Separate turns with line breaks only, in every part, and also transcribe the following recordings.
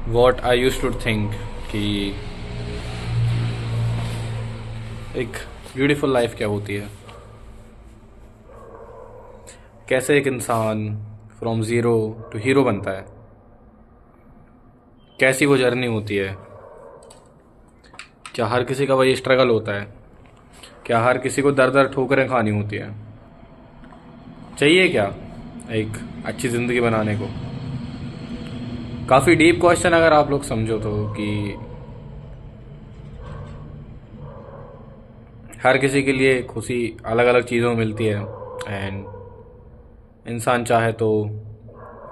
What I used to think कि एक beautiful life क्या होती है, कैसे एक इंसान फ्रॉम ज़ीरो टू हीरो बनता है, कैसी वो जर्नी होती है। क्या हर किसी का वही स्ट्रगल होता है? क्या हर किसी को दर दर ठोकरें खानी होती है? चाहिए क्या एक अच्छी ज़िंदगी बनाने को? काफ़ी डीप क्वेश्चन अगर आप लोग समझो तो, कि हर किसी के लिए खुशी अलग अलग चीज़ों में मिलती है एंड इंसान चाहे तो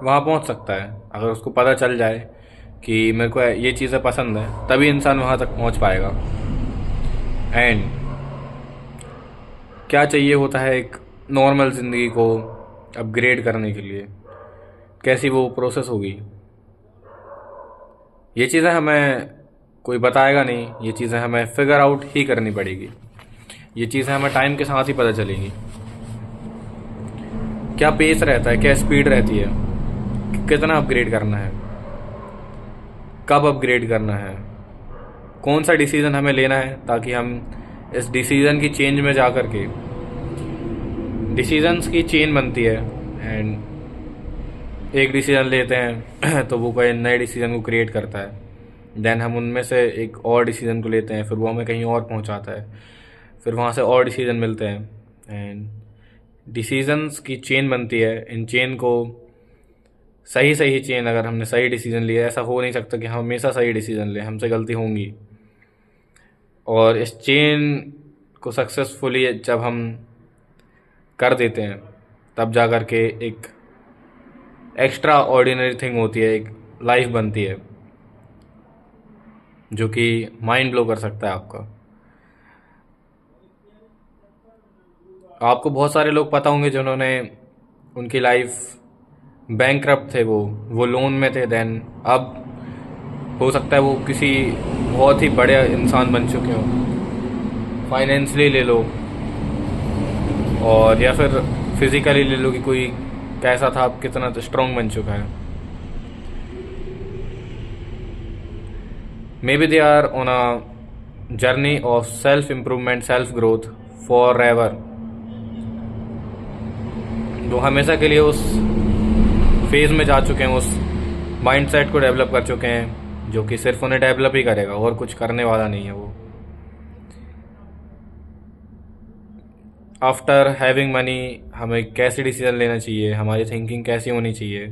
वहाँ पहुँच सकता है। अगर उसको पता चल जाए कि मेरे को ये चीज़ें पसंद है, तभी इंसान वहाँ तक पहुँच पाएगा। एंड क्या चाहिए होता है एक नॉर्मल ज़िंदगी को अपग्रेड करने के लिए, कैसी वो प्रोसेस होगी, ये चीज़ें हमें कोई बताएगा नहीं। ये चीज़ें हमें फिगर आउट ही करनी पड़ेगी। ये चीज़ें हमें टाइम के साथ ही पता चलेंगी। क्या पेस रहता है, क्या स्पीड रहती है, कितना अपग्रेड करना है, कब अपग्रेड करना है, कौन सा डिसीज़न हमें लेना है, ताकि हम इस डिसीज़न की चेंज में जा कर के, डिसीजंस की चेन बनती है एंड एक डिसीजन लेते हैं तो वो कोई नए डिसीजन को क्रिएट करता है। देन हम उनमें से एक और डिसीजन को लेते हैं, फिर वो हमें कहीं और पहुंचाता है, फिर वहाँ से और डिसीजन मिलते हैं एंड डिसीजंस की चेन बनती है। इन चेन को सही सही चेन, अगर हमने सही डिसीजन लिया, ऐसा हो नहीं सकता कि हम हमेशा सही डिसीजन लें, हमसे गलती होंगी। और इस चेन को सक्सेसफुली जब हम कर देते हैं, तब जा कर के एक एक्स्ट्रा ऑर्डिनरी थिंग होती है, एक लाइफ बनती है जो कि माइंड ब्लो कर सकता है आपका। आपको बहुत सारे लोग पता होंगे जिन्होंने, उनकी लाइफ बैंकरप्ट थे, वो लोन में थे, देन अब हो सकता है वो किसी बहुत ही बड़े इंसान बन चुके हों, फाइनेंशियली ले लो, और या फिर फिजिकली ले लो कि कोई कैसा था, अब कितना स्ट्रांग बन चुका है। Maybe they are on a journey of self improvement, self growth forever. वो हमेशा के लिए उस फेज़ में जा चुके हैं, उस माइंडसेट को डेवलप कर चुके हैं जो कि सिर्फ उन्हें डेवलप ही करेगा और कुछ करने वाला नहीं है वो। आफ्टर हैविंग मनी हमें कैसे डिसीजन लेना चाहिए, हमारी थिंकिंग कैसी होनी चाहिए,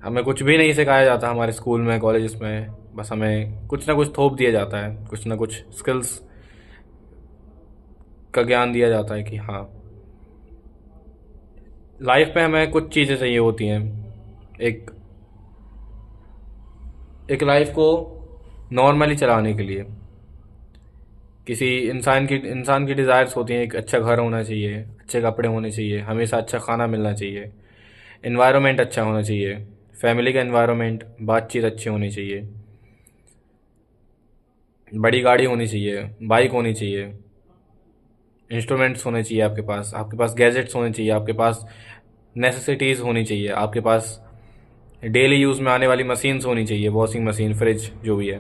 हमें कुछ भी नहीं सिखाया जाता हमारे स्कूल में, कॉलेजेस में। बस हमें कुछ ना कुछ थोप दिया जाता है, कुछ ना कुछ स्किल्स का ज्ञान दिया जाता है कि हाँ, लाइफ में हमें कुछ चीज़ें चाहिए होती हैं। एक एक लाइफ को नॉर्मली चलाने के लिए किसी इंसान की डिज़ायर्स होती हैं। एक अच्छा घर होना चाहिए, अच्छे कपड़े होने चाहिए, हमेशा अच्छा खाना मिलना चाहिए, इन्वायरमेंट अच्छा होना चाहिए, फैमिली का इन्वायरमेंट, बातचीत अच्छी होनी चाहिए, बड़ी गाड़ी होनी चाहिए, बाइक होनी चाहिए, इंस्ट्रूमेंट्स होने चाहिए आपके पास गैजेट्स होने चाहिए, आपके पास नेसेसिटीज़ होनी चाहिए, आपके पास डेली यूज़ में आने वाली मशीन्स होनी चाहिए, वॉशिंग मशीन, फ्रिज, जो भी है।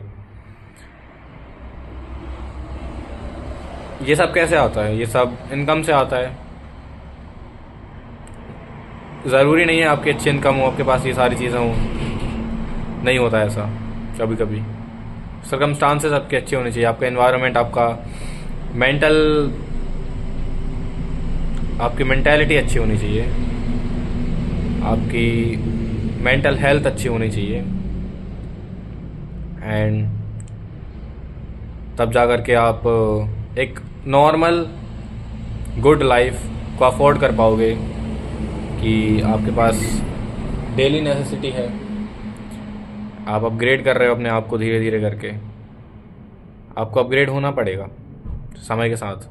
ये सब कैसे आता है? ये सब इनकम से आता है। ज़रूरी नहीं है आपकी अच्छी इनकम हो, आपके पास ये सारी चीज़ें हों, नहीं होता ऐसा। कभी कभी सर्कमस्टांसेस आपके अच्छे होने चाहिए, आपका एनवायरनमेंट, आपका मेंटल, आपकी मेंटालिटी अच्छी होनी चाहिए, आपकी मेंटल हेल्थ अच्छी होनी चाहिए एंड तब जा कर के आप एक नॉर्मल गुड लाइफ को अफोर्ड कर पाओगे कि आपके पास डेली नेसेसिटी है, आप अपग्रेड कर रहे हो अपने आप को धीरे धीरे करके। आपको अपग्रेड होना पड़ेगा समय के साथ।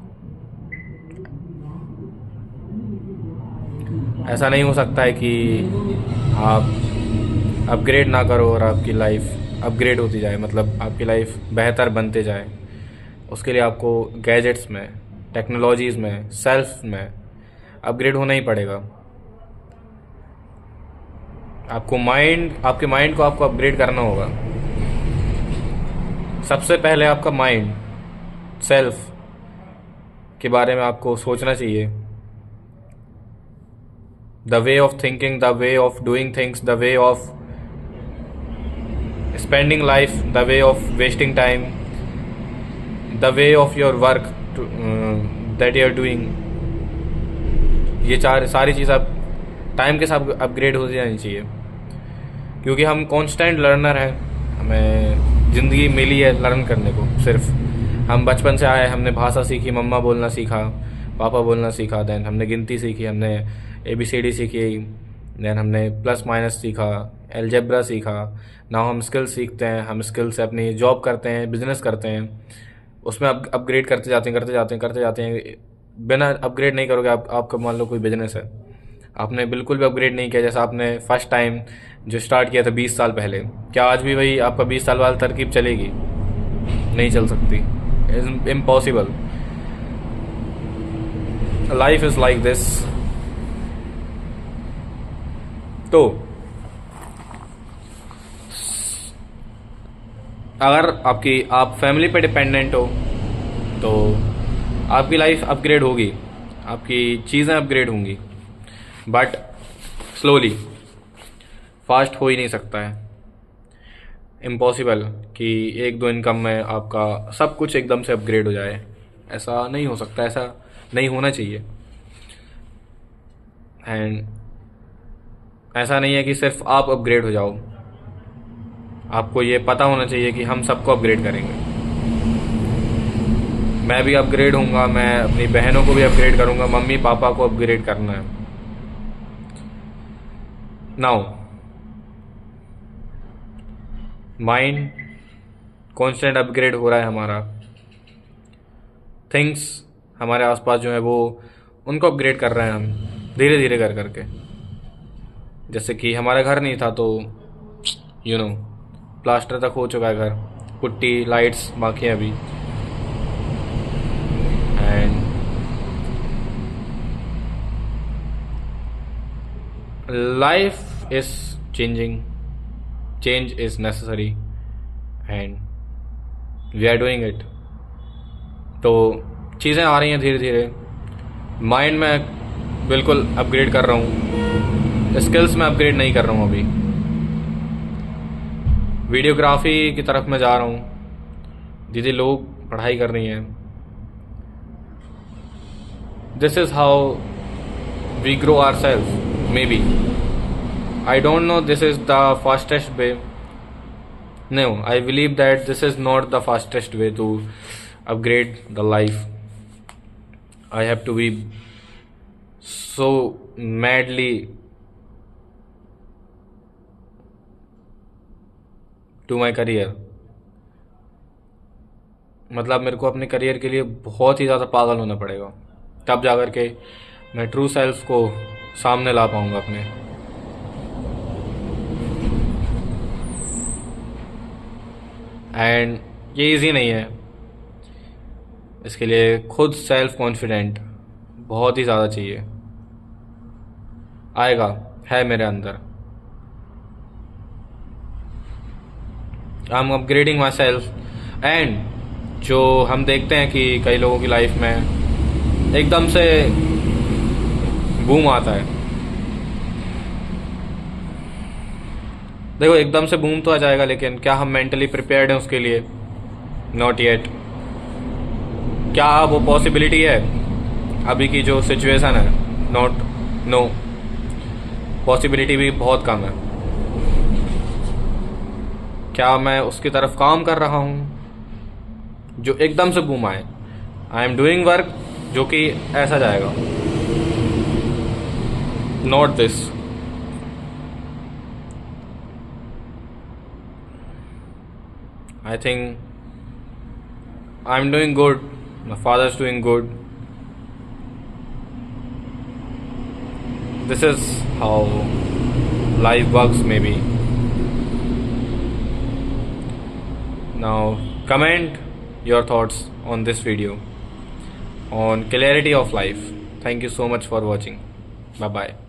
ऐसा नहीं हो सकता है कि आप अपग्रेड ना करो और आपकी लाइफ अपग्रेड होती जाए, मतलब आपकी लाइफ बेहतर बनते जाए। उसके लिए आपको गैजेट्स में, टेक्नोलॉजीज़ में, सेल्फ में अपग्रेड होना ही पड़ेगा। आपके माइंड को आपको अपग्रेड करना होगा। सबसे पहले आपका माइंड, सेल्फ के बारे में आपको सोचना चाहिए। The way of thinking, the way of doing things, the way of spending life, the way of wasting time, the way of your work that you are doing. ये सारी चीज़ आप टाइम के साथ अपग्रेड हो जानी चाहिए, क्योंकि हम कांस्टेंट लर्नर हैं। हमें ज़िंदगी मिली है लर्न करने को। सिर्फ हम बचपन से आए, हमने भाषा सीखी, मम्मा बोलना सीखा, पापा बोलना सीखा, देन हमने गिनती सीखी, हमने ABCD सीखी, देन हमने प्लस माइनस सीखा, अलजेब्रा सीखा। नाउ हम स्किल सीखते हैं, हम स्किल से अपनी जॉब करते हैं, बिजनेस करते हैं, उसमें अपग्रेड करते जाते हैं। बिना अपग्रेड नहीं करोगे आपका मान लो कोई बिजनेस है, आपने बिल्कुल भी अपग्रेड नहीं किया, जैसा आपने फर्स्ट टाइम जो स्टार्ट किया था 20 साल पहले, क्या आज भी वही आपका 20 साल वाली तरकीब चलेगी? नहीं चल सकती, impossible. Life is like this. तो अगर आप फैमिली पे डिपेंडेंट हो तो आपकी लाइफ अपग्रेड होगी, आपकी चीज़ें अपग्रेड होंगी, बट स्लोली, फास्ट हो ही नहीं सकता है। इम्पॉसिबल कि 1-2 इनकम में आपका सब कुछ एकदम से अपग्रेड हो जाए, ऐसा नहीं हो सकता, ऐसा नहीं होना चाहिए। एंड ऐसा नहीं है कि सिर्फ आप अपग्रेड हो जाओ, आपको ये पता होना चाहिए कि हम सबको अपग्रेड करेंगे। मैं भी अपग्रेड होऊंगा, मैं अपनी बहनों को भी अपग्रेड करूंगा, मम्मी पापा को अपग्रेड करना है। नाउ माइंड कॉन्स्टेंट अपग्रेड हो रहा है हमारा, थिंग्स हमारे आसपास जो है वो उनको अपग्रेड कर रहे हैं हम धीरे धीरे कर करके। जैसे कि हमारा घर नहीं था तो प्लास्टर तक हो चुका है घर, पुट्टी लाइट्स बाकी है अभी। And life is changing, change is necessary and we are doing it. तो चीज़ें आ रही हैं धीरे धीरे, माइंड में बिल्कुल अपग्रेड कर रहा हूँ, स्किल्स में अपग्रेड नहीं कर रहा हूँ अभी। वीडियोग्राफी की तरफ मैं जा रहा हूँ, दीदी लोग पढ़ाई कर रही हैं। This is how we grow ourselves maybe. I don't know this is the fastest way. No, I believe that this is not the fastest way to upgrade the life. I have to be so madly to my career. मतलब मेरे को अपने career के लिए बहुत ही ज़्यादा पागल होना पड़ेगा, तब जाकर के मैं ट्रू सेल्फ को सामने ला पाऊँगा अपने। एंड ये इजी नहीं है, इसके लिए खुद सेल्फ कॉन्फिडेंट बहुत ही ज़्यादा चाहिए। आएगा, है मेरे अंदर। I am upgrading my self. And जो हम देखते हैं कि कई लोगों की लाइफ में एकदम से बूम आता है। देखो एकदम से बूम तो आ जाएगा, लेकिन क्या हम मेंटली प्रिपेयर्ड हैं उसके लिए? Not yet. क्या वो पॉसिबिलिटी है? अभी की जो सिचुएशन है, नो, पॉसिबिलिटी भी बहुत कम है। क्या मैं उसकी तरफ काम कर रहा हूँ जो एकदम से बूम आए? आई एम डूइंग वर्क जो कि ऐसा जाएगा, not this. I think I'm doing good, my father's doing good. This is how life works maybe. Now comment your thoughts on this video on clarity of life. Thank you so much for watching. Bye bye.